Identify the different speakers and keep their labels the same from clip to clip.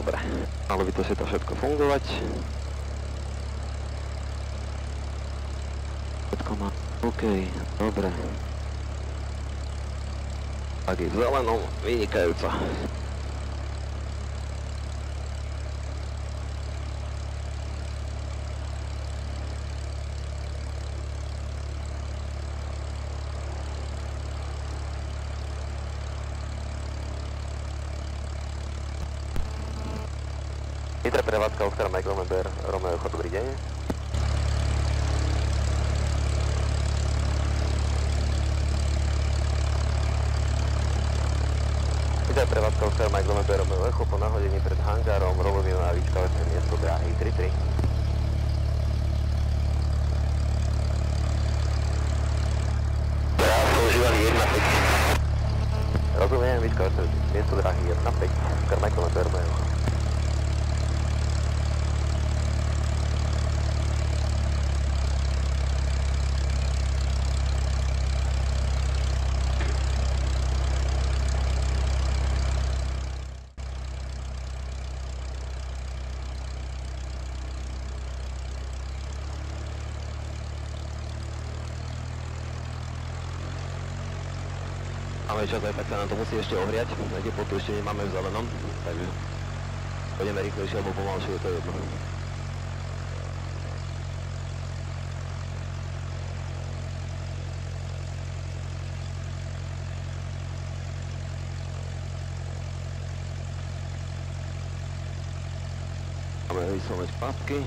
Speaker 1: dobre. Malo by to si to všetko fungovať. Všetko má... OK, dobre. Tak je v zelenom, vynikajúco. Nitre prevádzka, Oscar Mike November, Romeo Echo, dobrý deň. Nitre prevádzka, Oscar Mike November, Romeo Echo, po nahodení pred hangárom, rovovým a výškavece miesto dráhy 33. Ja používali 1.5. Rozumiem, výškavece miesto dráhy 1.5, Oscar Mike November, Romeo Echo. Máme čas, aj tak sa nám to musí ešte ohriať, na teplotu ešte nemáme v zelenom, takže pôjdeme rýchlejšie alebo pomalšie, to je jedno. Máme vyslovať pásky.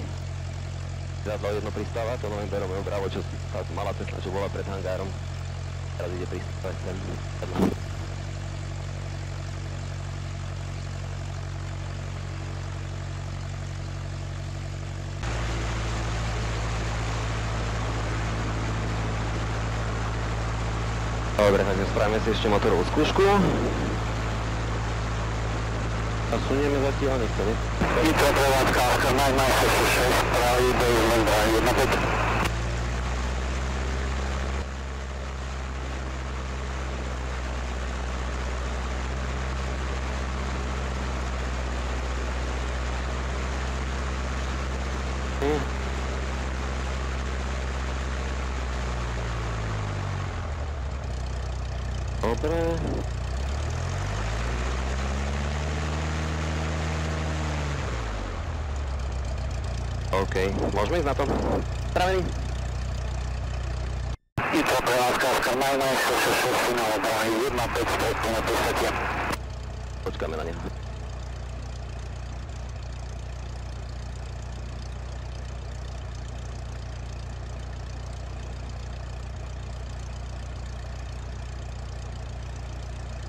Speaker 1: Zradlo jedno pristáva, to Novemberom je bravo, čo tá malá Tesla, čo bola pred hangárom. Teraz ide pristávať sem. Dobre, takže spravíme si ešte motorovú skúšku. A sunieme zatiaľ, nechce, nie?
Speaker 2: Nitro prevádzka, Oscar Mike 666, pravý, Bejzmen, dráhy 1.5.
Speaker 1: Dobre. OK, môžeme ísť na to? Spravený.
Speaker 2: Nitro prevádzka, Oscar Mike 666, finále dráhy 1.5, plné podsvetia.
Speaker 1: Počkáme na neho.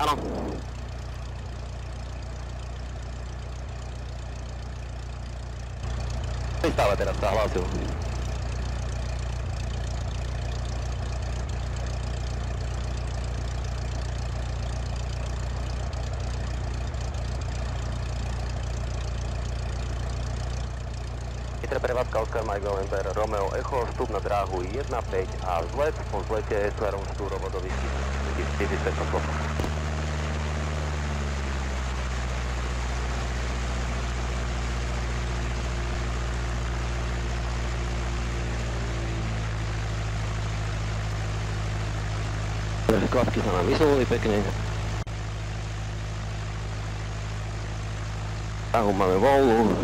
Speaker 1: Áno. Pristáva teraz, sa hlásil. Nitre prevádzka, Oscar Mike November, Romeo Echo, vstup na dráhu 1.5 a vzlet, po vzlete smerom Štúrovodových 1500 slov. Klapky sa nám vyslovili pekne. Tahu máme voľnú.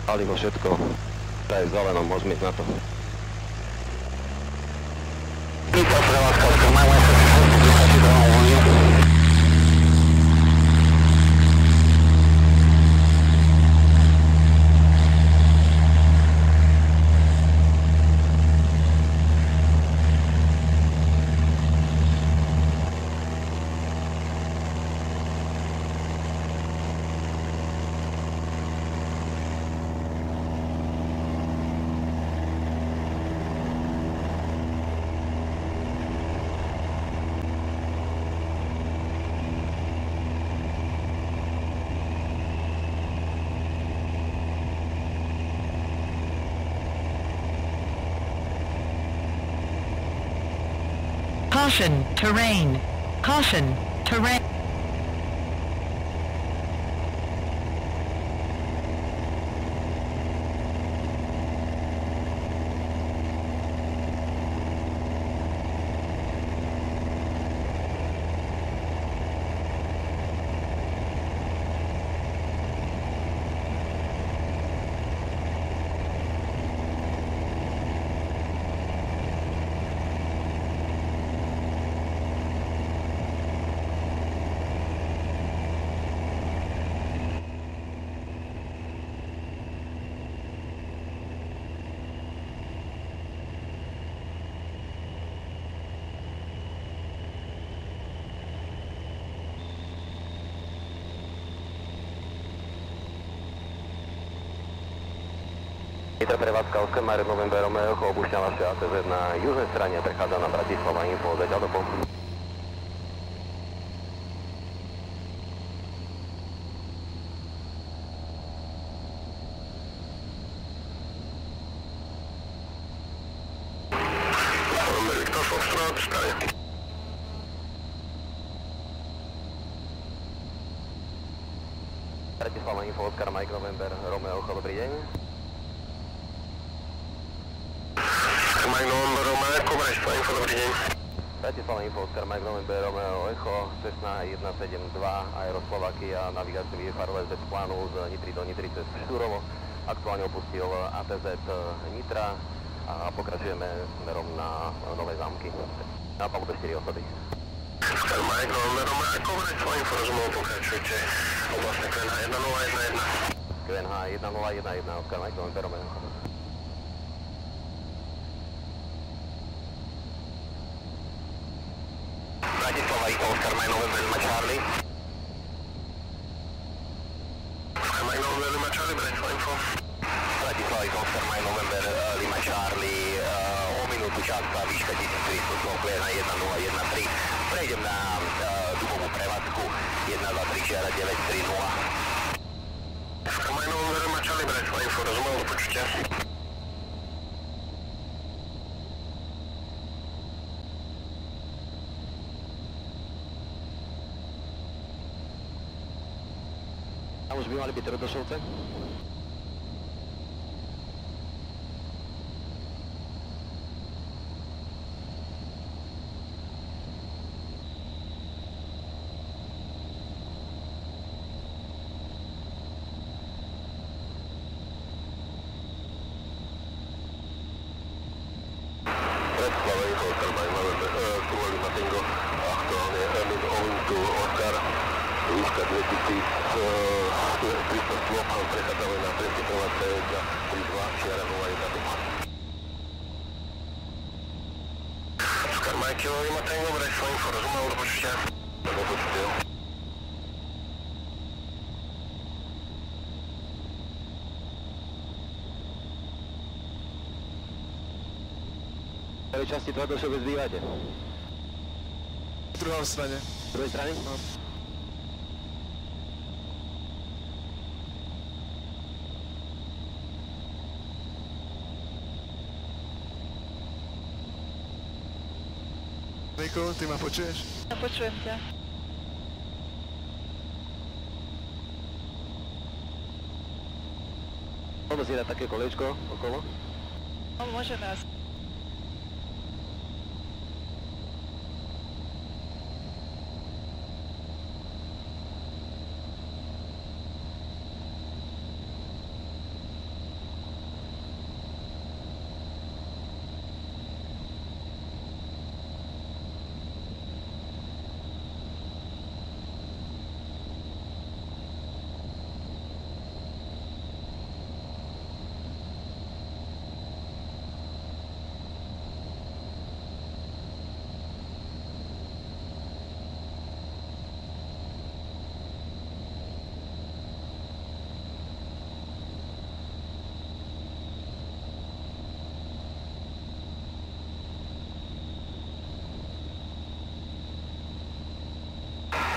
Speaker 1: Palivo všetko. To je v zelenom, môžeme ísť na to.
Speaker 2: Nitro prevádzka, Oscar Mike 666, voľne.
Speaker 3: Caution, terrain. Caution, terrain.
Speaker 1: Nitra prevádzka Oscar Mare November Romeo, opúšťa vaše ATZ na južnej strane a prechádza na Bratislava Info, zatiaľ do pomoci. Bratislava Info, Oscar Mike November, Romeo, dobrý deň.
Speaker 2: Mike November, Romeo, Bratislava Info, dobrý deň.
Speaker 1: Bratislava Info, Oscar Mike November, Romeo, Echo, Cessna 172, Aeroslovakia, navigáciu VFR bez plánu z Nitry do Nitry cez Štúrovo. Aktuálne opustil ATZ Nitra a pokračujeme smerom na Nové Zámky. Na palube 4 osoby.
Speaker 2: Oscar Mike November, Romeo, Bratislava Info, rozumel, pokračujte. Oblastne QNH 1011.
Speaker 1: QNH 1011, Oscar Mike November, Romeo.
Speaker 2: Bratislava Info, Oscar Mike November, Lima Charlie. Oscar Mike November, Lima Charlie, Bratislava Info.
Speaker 1: Bratislava Info, Oscar Mike November, Lima Charlie, o minútu časa, výška 1300 slov, QNH 1013. Prejdem na dubovú prevádzku 123 čiara 930.
Speaker 2: Oscar Mike November, Lima Charlie, Bratislava Info, rozumel, do počutia.
Speaker 1: A už by mali byť Rodošovce?
Speaker 2: Bratislava Info, Oscar Mike November, Tuvalu Matingo, aktuálne Emil Ovintu, Oscar, výška 2300 slov, prechádzame na tretie prevádzke 32 čiara 015. Oscar Mike November, Matingo, Bratislava Info, rozumel, do počutia. Do počutia.
Speaker 1: V ktorej časti Tvrdošovec bývate?
Speaker 3: V druhej strane.
Speaker 1: V druhej strane?
Speaker 3: No. Niko, ty ma počuješ?
Speaker 4: Ja počujem ťa.
Speaker 1: Môžeme si dať také kolečko okolo?
Speaker 4: No, môžeme asi.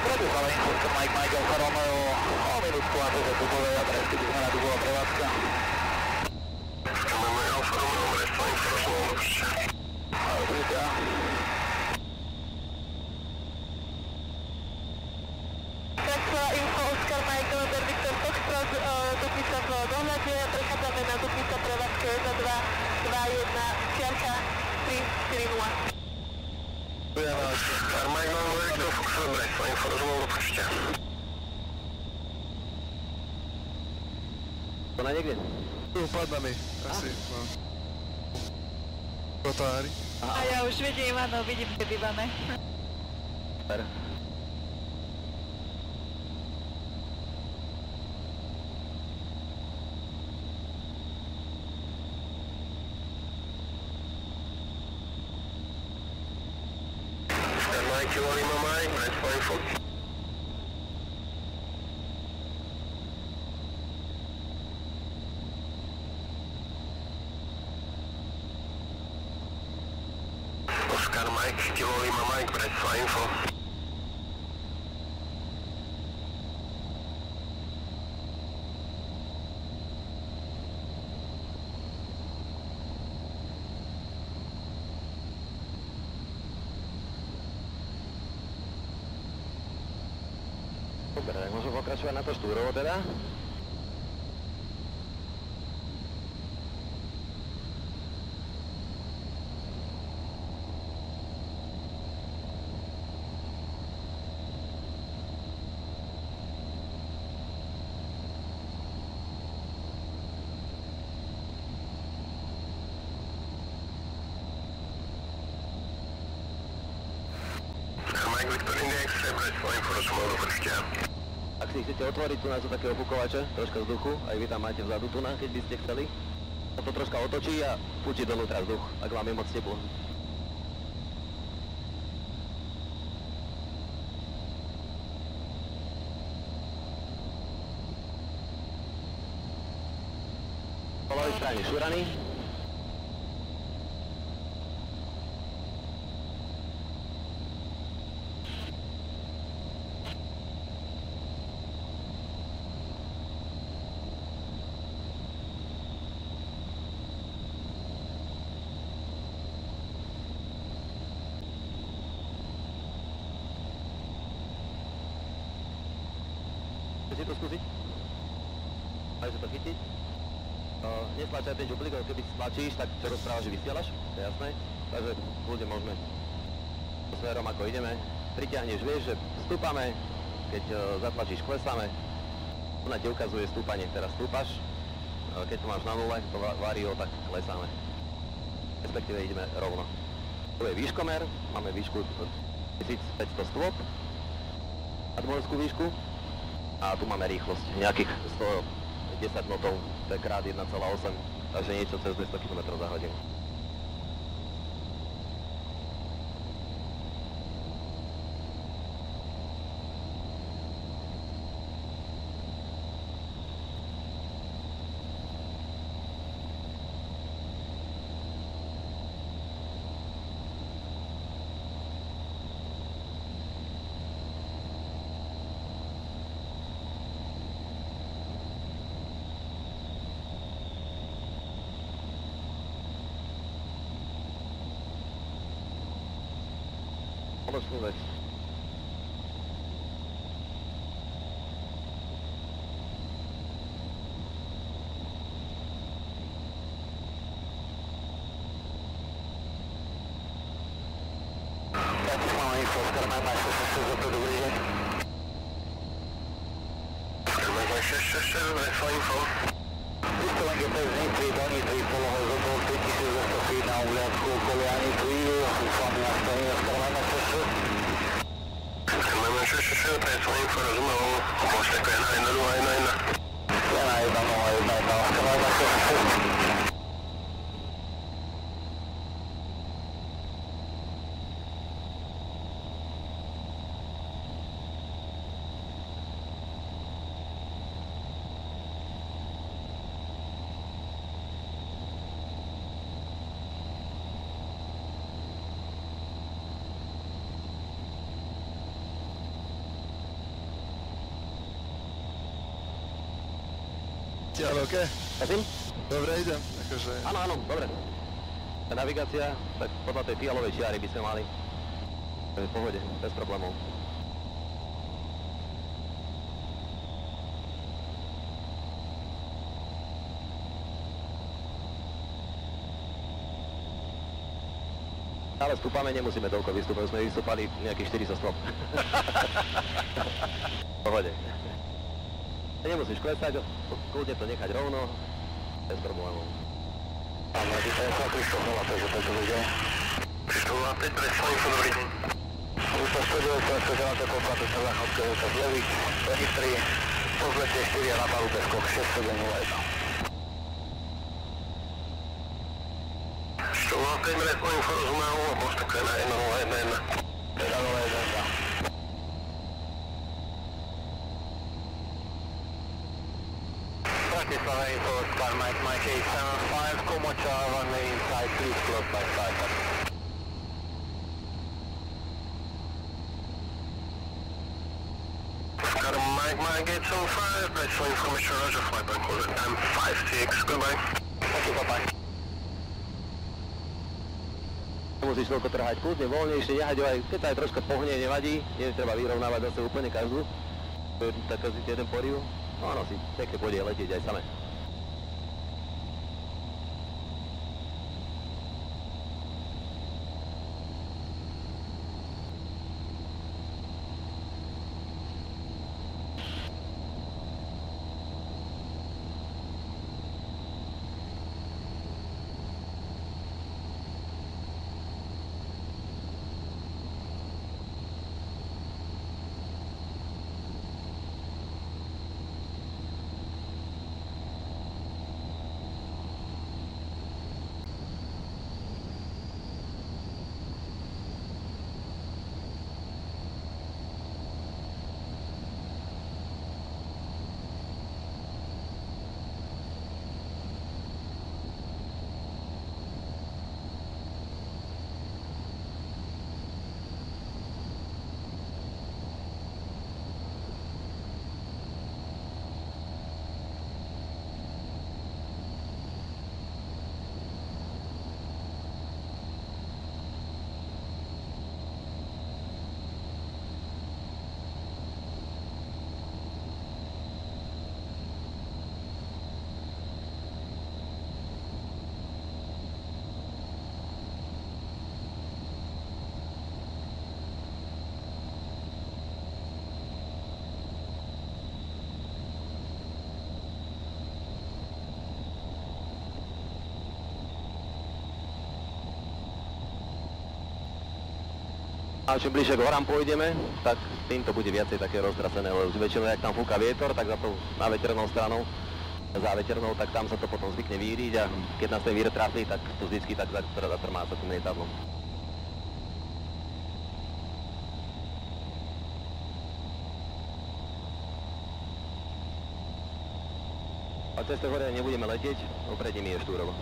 Speaker 2: Bratislava Info, Oscar Mike, Mike Alfa Romeo, o minútku a to je dubovej adresy, kde znamená dubová prevádzka. Oscar Mike Alfa Romeo, Bratislava Info, rozumel, do počutia. Dobrýka.
Speaker 4: Bratislava Info, Oscar Mike, November, Viktor Foxtrot, Dubnica v dohľade, prechádzame na Dubnica prevádzke 1221, čiarka 340.
Speaker 2: Oscar Mike November, Viktor Foxtrot, Bratislava Info, rozumel, do počutia.
Speaker 1: To na niekde?
Speaker 3: Tu pad nami, asi. No. Kotári.
Speaker 4: A ja už vidím, áno, vidím, kde bývame.
Speaker 1: Super.
Speaker 2: Oscar Mike, Kilo Lima Mike, Bratislava Info. Bratislava info.
Speaker 1: Dobre, tak môžem pokračovať na to štúrovo teda.
Speaker 2: Mike Victor Index, Bratislava info, rozumel do počutia.
Speaker 1: Ak si chcete otvoriť, tu nás sú také opukovače, troška vzduchu, aj vy tam máte vzadu tu, keď by ste chceli. To troška otočí a púči donútra vzduch, ak vám je moc teplo. Po ľavej strane šúraný. Chcete to skúsiť? Majú sa to chytiť? Nestlačaj ten župlík, ale keby stlačíš, tak čo rozprávaš, že vysielaš, to je jasné. Takže ľudia môžeme smerom ako ideme. Pritiahneš, vieš, že stúpame, keď zatlačíš, klesáme. Ona ti ukazuje stúpanie, teraz stúpaš. Keď to máš na nule, to vario, tak klesáme. Respektíve ideme rovno. Tu je výškomer, máme výšku 1500 stôp, nadmorskú výšku. A tu máme rýchlosť nejakých 110 knotov, to je krát 1,8, takže niečo cez 200 km za hodinu. Spoločnú vec.
Speaker 2: Bratislava info, Oscar Mike 666, dobrý deň. Oscar Mike 666, Bratislava info. Vystaven GPS z Nitry do Nitry, poloha zobol 5200 feet na uliacku okolia Nitry, s vami nastavený Oscar Mike 666. Oscar Mike 666, Bratislava info, rozumel, môžete ako 1-1-0-1-1. 1-1-0-1-1, Oscar Mike 666.
Speaker 3: Ale okej?
Speaker 1: Prosím?
Speaker 3: Dobre, idem, akože...
Speaker 1: Áno, áno, dobre. Tá navigácia, tak podľa tej fialovej čiary by sme mali. V pohode, bez problémov. Ale stúpame, nemusíme toľko vystúpať, sme vystúpali nejakých 400 stop. V pohode. Nemusíš klesať, kľudne to nechať rovno, bez problémov.
Speaker 2: Áno, to je sa Krištof 05, že to bude. Krištof 05, Bratislava info, dobrý deň. Rusa 109, že na to kopátu sa záchodke, Rusa z Levy, Nitry, po vzlete 4 a na palube skok 6701. Krištof 05, Bratislava info, rozumel, môžete ako 1-0-1-1. 1-0-1-1. Bratislava info, Oscar Mike 875, Komoča, runway inside, please close by side. Gate 75, Bristol information, Roger, flyback was at time 56, goodbye. Thank you, bye-bye.
Speaker 1: Musíš toľko trhať kľudne, voľnejšie, nehať ho aj, keď sa aj troška pohne, nevadí, nie treba vyrovnávať zase úplne každú. Tak si jeden poriu, no áno, si pekne pôjde letieť aj samé. A čím bližšie k horám pôjdeme, tak tým to bude viacej také roztrasené, lebo väčšinou, jak tam fúka vietor, tak za to na veternou stranou, za veternou, tak tam sa to potom zvykne víriť a keď nás ten vír trafí, tak to vždycky tak zatrmá sa tým lietadlom. A cez to hore nebudeme letieť, opred nimi je Štúrovo.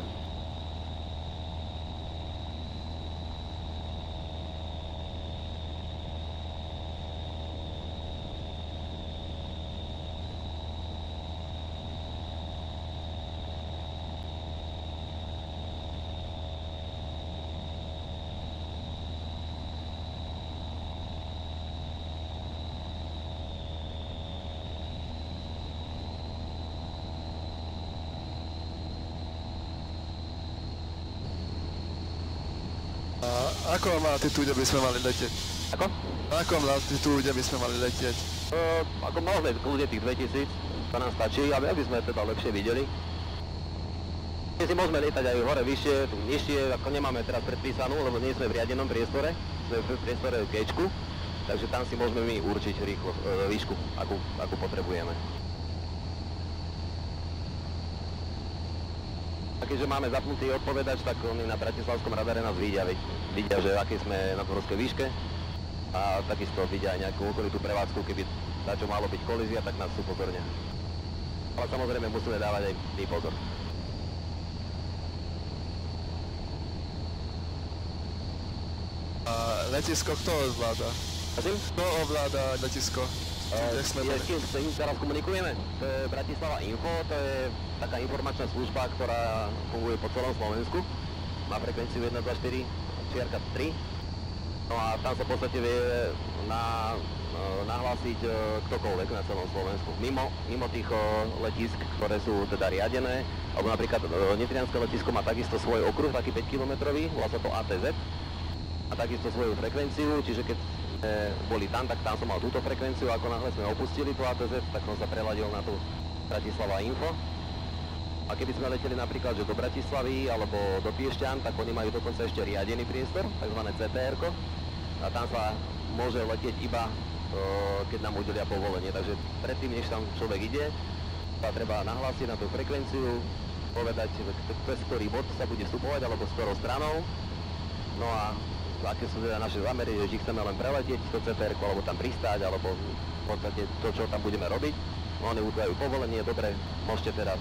Speaker 3: A akom altitúde by sme mali letieť?
Speaker 1: Ako?
Speaker 3: Na akom altitúde by sme mali letieť?
Speaker 1: Ako môžeme kľudne tých 2000, to nám stačí, aby sme teda lepšie videli. My si môžeme lietať aj hore vyššie, nižšie, ako nemáme teraz predpísanú, lebo nie sme v riadenom priestore, sme v priestore v G-čku, takže tam si môžeme my určiť rýchlo výšku, akú potrebujeme. A keďže máme zapnutý odpovedač, tak oni na bratislavskom radare nás vidia, že aké sme na horskej výške a takisto vidia aj nejakú okolitú prevádzku, keby na čo malo byť kolízia, tak nás upozornia. Ale samozrejme musíme dávať aj my pozor.
Speaker 3: A letisko kto ovláda? Kto ovláda letisko?
Speaker 1: S kým teraz komunikujeme? To je Bratislava Info, to je taká informačná služba, ktorá funguje po celom Slovensku. Má frekvenciu 124/3. No a tam sa v podstate vie nahlásiť ktokoľvek na celom Slovensku. Mimo tých letisk, ktoré sú teda riadené, alebo napríklad nitrianské letisko má takisto svoj okruh, taký 5-kilometrový, volá sa to ATZ. A takisto svoju frekvenciu, čiže keď boli tam, tak tam som mal túto frekvenciu, ako náhle sme opustili tú ATZ, tak som sa preladil na tú Bratislava Info. A keby sme leteli napríklad že do Bratislavy alebo do Piešťan, tak oni majú dokonca ešte riadený priestor, takzvané CTR-ko. A tam sa môže letieť iba, keď nám udelia povolenie. Takže predtým, než tam človek ide, sa treba nahlásiť na tú frekvenciu, povedať, cez ktorý bod sa bude vstupovať, alebo s ktorou stranou. No a aké sú teda naše zámery, že chceme len preletieť to CTR-ko, alebo tam pristáť, alebo v podstate to, čo tam budeme robiť. Oni udajú povolenie, dobre, môžete teda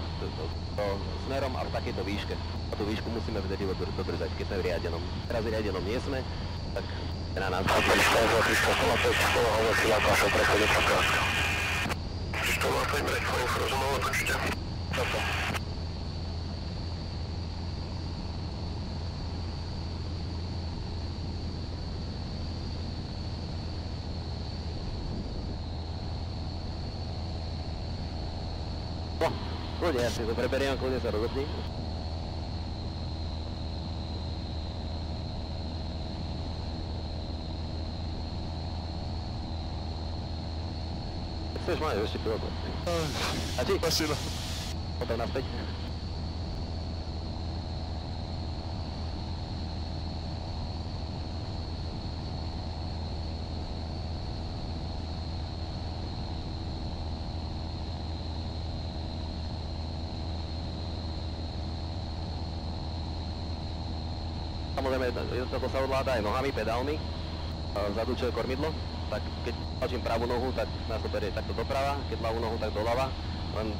Speaker 1: smerom a v takejto výške. A tú výšku musíme vtedy dodržať, keď sme v riadenom. Teraz v riadenom nie sme, tak na nás.
Speaker 2: Stojí pre svojím frozom, ale počujte. Toto.
Speaker 1: No, kľudne, ja si to preberiem, kľudne sa rozhodni. Chceš mať ešte pilotu. A či?
Speaker 3: Mašina.
Speaker 1: Potom naspäť. Samozrejme, toto sa ovláda aj nohami, pedálmi. Vzadu čo je kormidlo, tak keď tlačím pravú nohu, tak nás to berie takto doprava, keď ľavú nohu, tak doľava. Len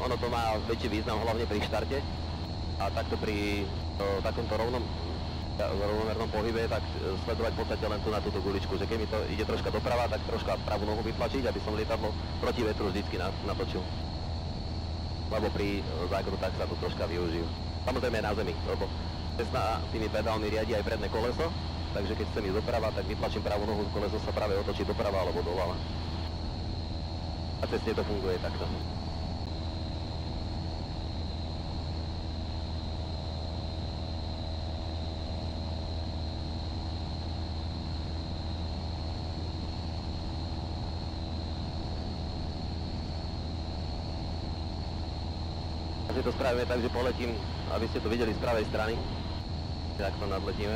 Speaker 1: ono to má väčší význam, hlavne pri štarte. A takto pri takomto rovnomernom pohybe, tak sledovať v podstate len tu na túto guličku, že keď mi to ide troška doprava, tak troška pravú nohu vytlačiť, aby som lietadlo proti vetru vždycky natočil. Lebo pri zákrutách sa to troška využijú. Samozrejme na zemi, lebo cesta tými pedálmi riadi aj predné koleso, takže keď chcem ísť doprava, tak vytlačím pravú nohu, koleso sa práve otočí doprava alebo doľava. A cestne to funguje takto. Asi to spravíme tak, že poletím, aby ste to videli z pravej strany. Tak to nadletíme.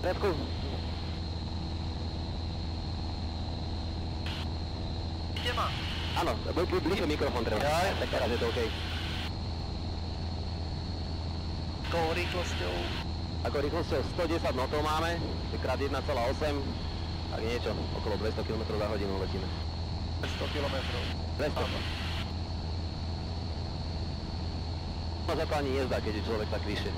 Speaker 1: Poriadku.
Speaker 2: Kde má?
Speaker 1: Áno, bližšie mikrofón treba.
Speaker 2: Jaj.
Speaker 1: Tak teraz je to OK.
Speaker 2: Akou rýchlosťou?
Speaker 1: Ako rýchlosťou 110 notov máme, krát 1,8, tak niečo, okolo 200 km za hodinu letíme.
Speaker 2: 100 km.
Speaker 1: 200. No za to ani nezdá, keď je človek tak vyššie.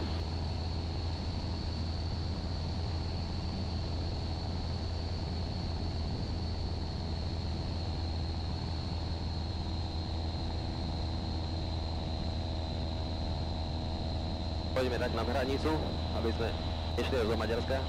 Speaker 1: Poďme tak na hranicu, aby sme išli až do Maďarska.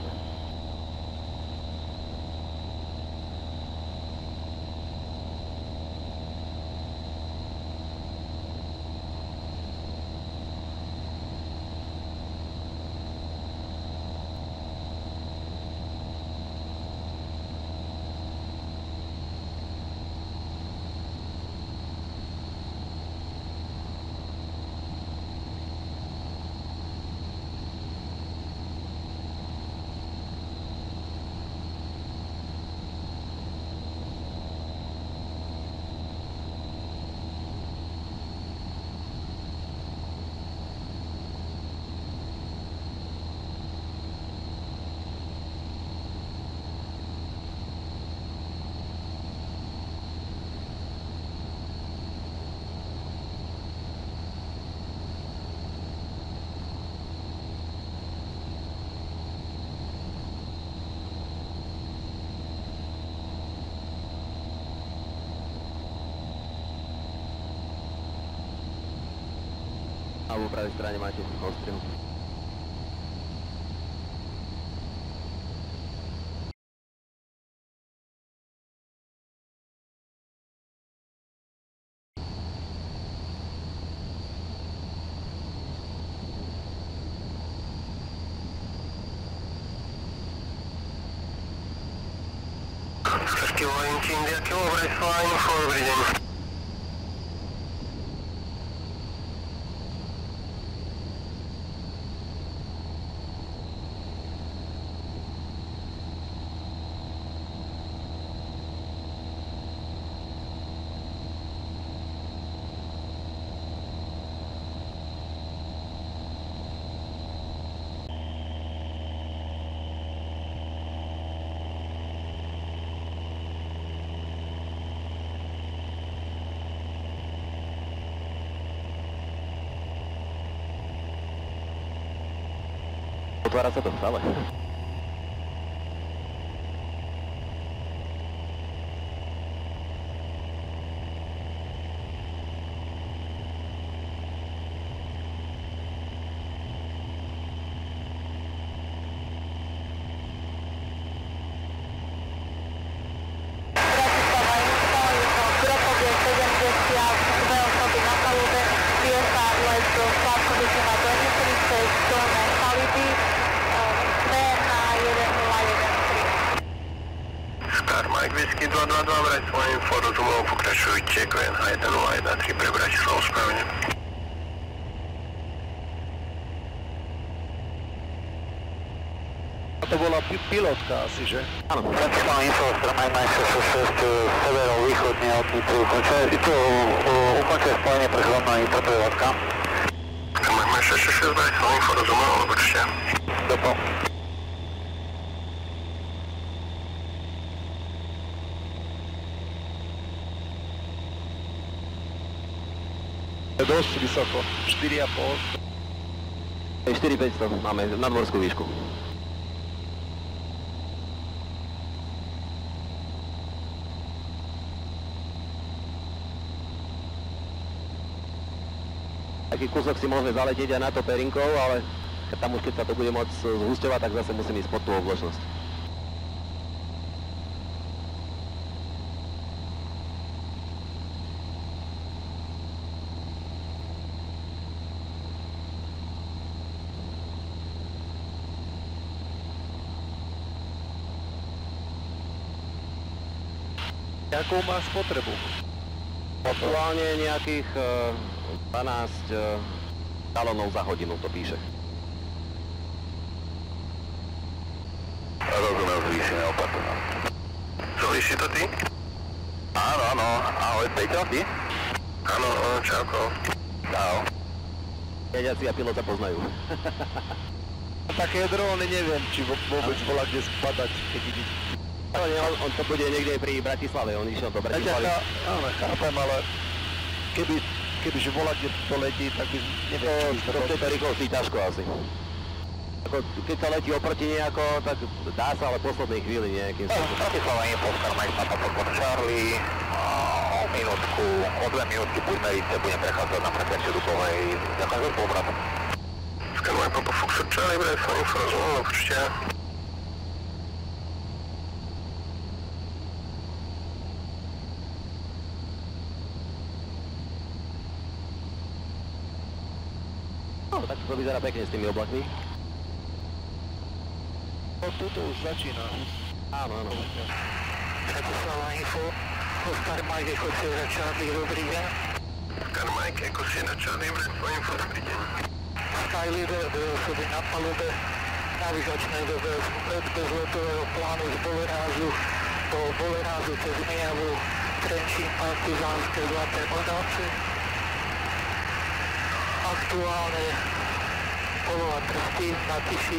Speaker 1: A v pravej strane máte ostrih.
Speaker 2: Kilo India, Kilo Brave flying for Bridging.
Speaker 1: Otvára sa to stále.
Speaker 2: Mike Whisky 222, brať svoje info, rozumovo pokračujte, QNH 1013 pre Bratislavu správne.
Speaker 3: To bola pilotka asi, že?
Speaker 1: Áno.
Speaker 2: Bratislava info, Mike Mike 66, severovýchodne od Nitry, ukončuje spojenie pre hlavná Nitro prevádzka. Mike Mike 66, Bratislava info, rozumovo, určite. Dopo.
Speaker 3: Dosť vysoko, 4,5.
Speaker 1: 4500 máme nadmorskú výšku. Taký kúsok si môžeme zaletieť aj na to perinkou, ale tam už keď sa to bude môcť zhusťovať, tak zase musím ísť pod tú obložnosť.
Speaker 3: Jakú má spotrebu?
Speaker 1: Aktuálne nejakých 12 galónov za hodinu to píše.
Speaker 2: Rozumiem, zvýšené opatrná. Zvýši to ty? Áno, áno. Ahoj, Peťo, ty? Áno, čauko. Čau.
Speaker 1: Jediaci a pilota poznajú.
Speaker 3: Také dróny neviem, či vôbec bola kde spadať, keď ide.
Speaker 1: Ale nie, on to bude niekde pri Bratislave, on išiel do Bratislavy.
Speaker 3: Áno, chápem, ale kebyže bola kde to letí, tak by neviem,
Speaker 1: To v tejto rýchlosti ťažko asi. Ako, keď sa letí oproti nejako, tak dá sa, ale v poslednej chvíli nejakým spôsobom.
Speaker 2: Bratislava info, Oscar Mike Papa Papa Charlie. O minútku, o 2 minútky buď merice, budem prechádzať na frekvenciu Dubovej. Ďakujem za spoluprácu. Oscar Mike Papa Fox Charlie, Bratislava info, rozumiem, určite.
Speaker 1: No, tak to vyzerá pekne s tými oblakmi.
Speaker 3: No, tuto už začína.
Speaker 1: Áno, áno.
Speaker 2: Bratislava info, Oscar Mike Echo Sierra Charlie, dobrý deň. Oscar Mike Echo Sierra Charlie, Bratislava info, dobrý deň. Skyleader, dve osoby na palube, navigačné bez letového plánu z Bolerázu do Bolerázu cez Mijavu, Trenčín, Partizánske, Zlaté Moravce. Aktuálne polová trstín na 1500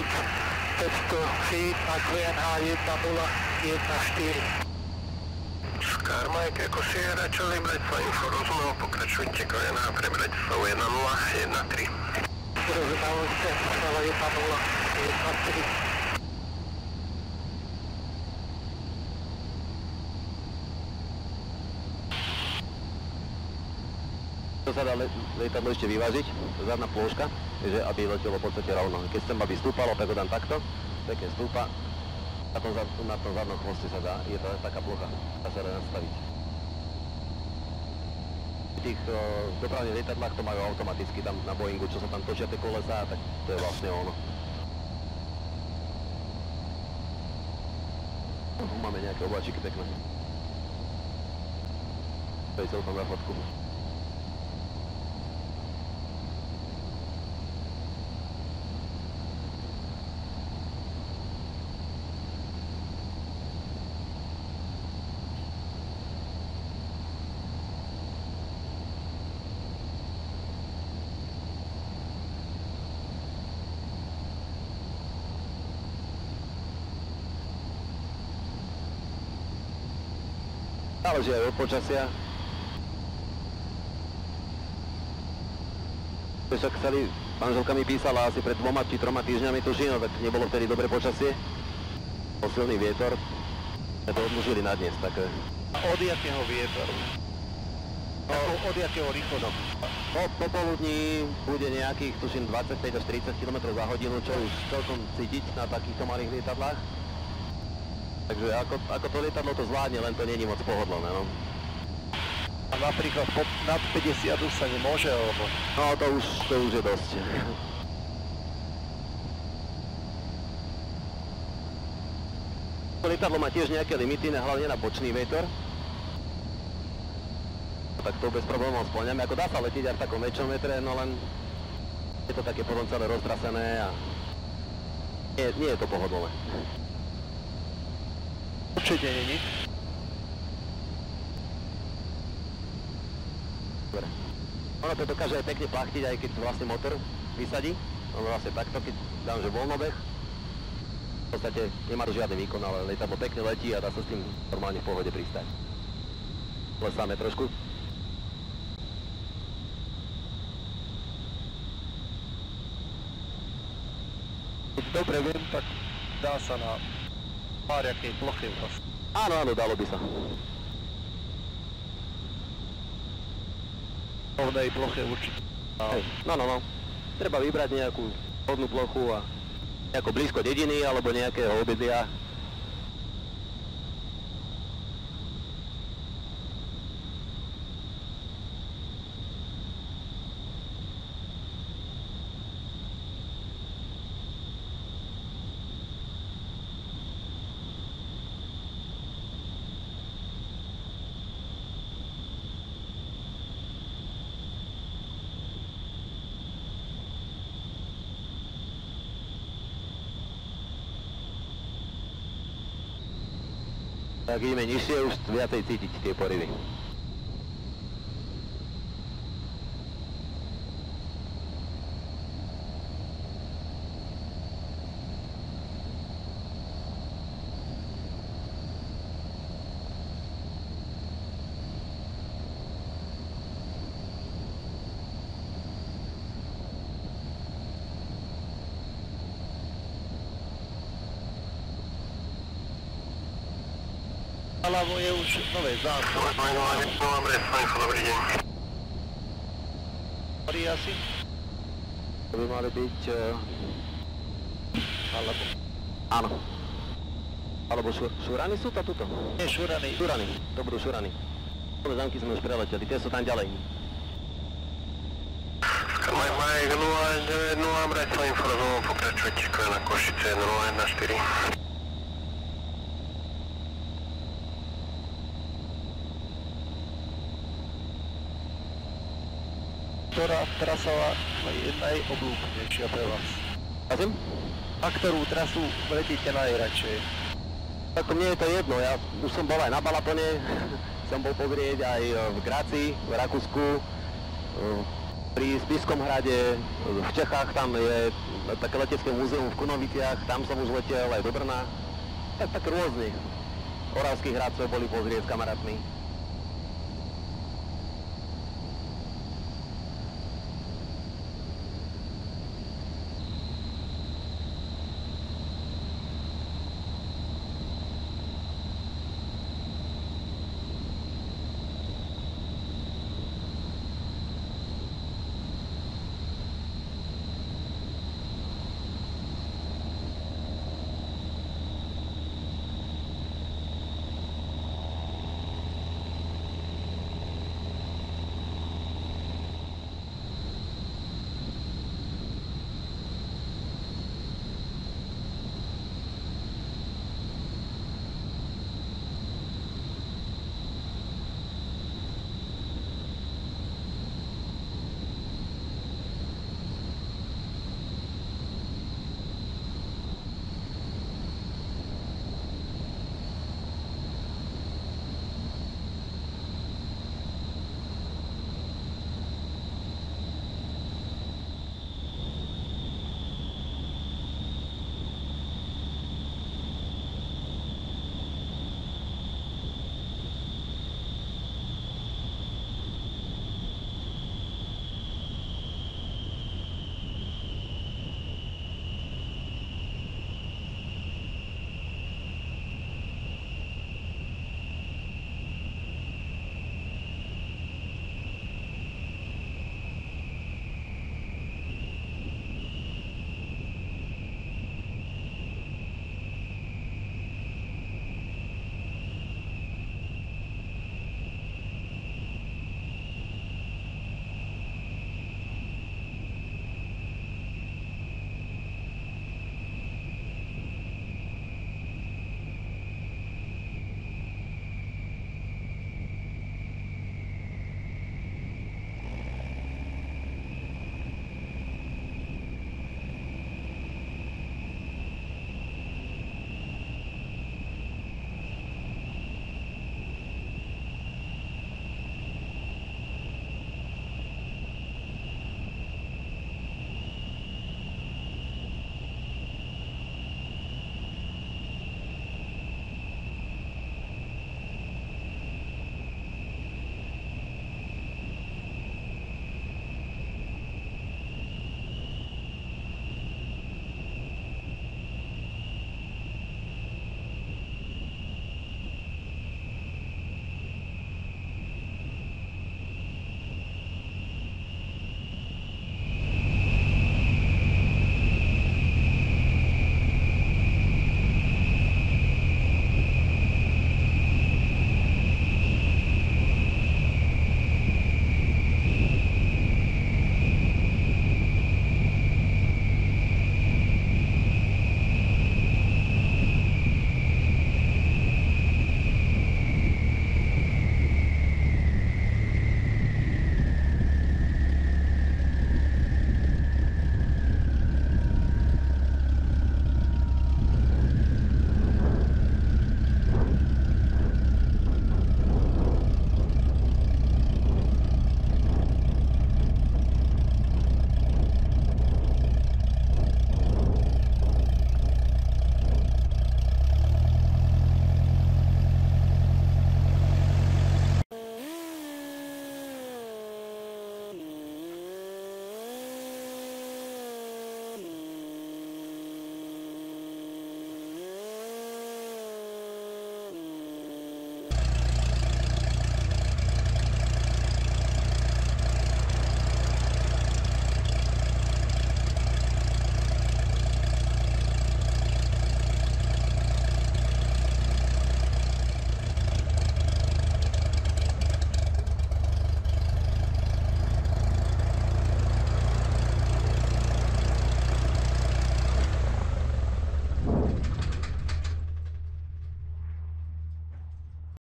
Speaker 2: feet na QNH 1014. Oscar Mike Echo Sierra Charlie, Bratislava info, rozumel, pokračujte QNH pre Bratislavu 1013. Rozumel, Bratislava 1013.
Speaker 1: To sa dá lietadlo ešte vyvážiť, zadná plôžka, že aby letelo v podstate rovno. Keď chcem, aby stúpalo, tak ho dám takto, pekne stúpa, na tom zadnom chvoste sa dá, je to taká plocha, dá sa nastaviť. V tých dopravných lietadlách to majú automaticky, tam na Boeingu, čo sa tam točia tie kolesá, tak to je vlastne ono. Máme nejaké obláčiky pekné. To je celkom na fotku. Záleží aj od počasia. Keď sa chceli Manželka mi písala asi pred 2 či 3 týždňami, tuším, no tak nebolo vtedy dobre počasie. Bol silný vietor. To odložili na dnes, tak...
Speaker 3: A od jakého vietoru? Od jakého rýchlosti?
Speaker 1: Popoludní bude nejakých, tuším, 25 až 30 km za hodinu, čo už celkom cítiť na takýchto malých lietadlách. Takže ako to lietadlo to zvládne, len to není moc pohodlné, no.
Speaker 3: A napríklad nad 50 už sa nemôže, alebo...
Speaker 1: No to už je dosť. To lietadlo má tiež nejaké limity, hlavne na bočný vietor. Tak to bez problémov spĺňame, ako dá sa letiť aj v takom väčšom vetre, no len je to také potom celé roztrasené a nie je to pohodlné.
Speaker 3: Určite není.
Speaker 1: Dobre. Ono to dokáže aj pekne plachtiť, aj keď vlastne motor vysadí. On vlastne takto, keď dám, že voľnobeh. V podstate nemá to žiadny výkon, ale lietadlo pekne letí a dá sa s tým normálne v pohode pristať. Klesáme trošku.
Speaker 3: Dobre viem, tak dá sa na pár jakej plochy vlastne.
Speaker 1: Áno, dalo by sa.
Speaker 3: Rovnej ploche určite.
Speaker 1: No. Treba vybrať nejakú hodnú plochu a nejako blízko dediny alebo nejakého obydlia. Tak ideme nižšie, už viacej cítiť tie porivy.
Speaker 3: Alebo je už nové zásoby.
Speaker 2: Dobrý deň.
Speaker 3: Ktorý asi?
Speaker 1: To by mali byť... alebo... Áno. Alebo šurany sú to tuto?
Speaker 3: Nie, šurany.
Speaker 1: Šurany, to budú šurany. Tové zámky sme už preleteli, tie sú tam ďalej.
Speaker 2: Mike 090, Bratislava informoval, pokračujte na Košice 014.
Speaker 3: Ktorá trasa je najobľúbenejšia pre vás?
Speaker 1: Prosím?
Speaker 3: A ktorú trasu letíte najradšej?
Speaker 1: Tak mne je to jedno, ja už som bol aj na Balatone, som bol pozrieť aj v Grácii, v Rakúsku, pri Spišskom hrade, v Čechách tam je také letecké múzeum v Kunoviciach, tam som už letel aj do Brna, tak rôzne. Oravský hrad sme boli pozrieť s kamarátmi.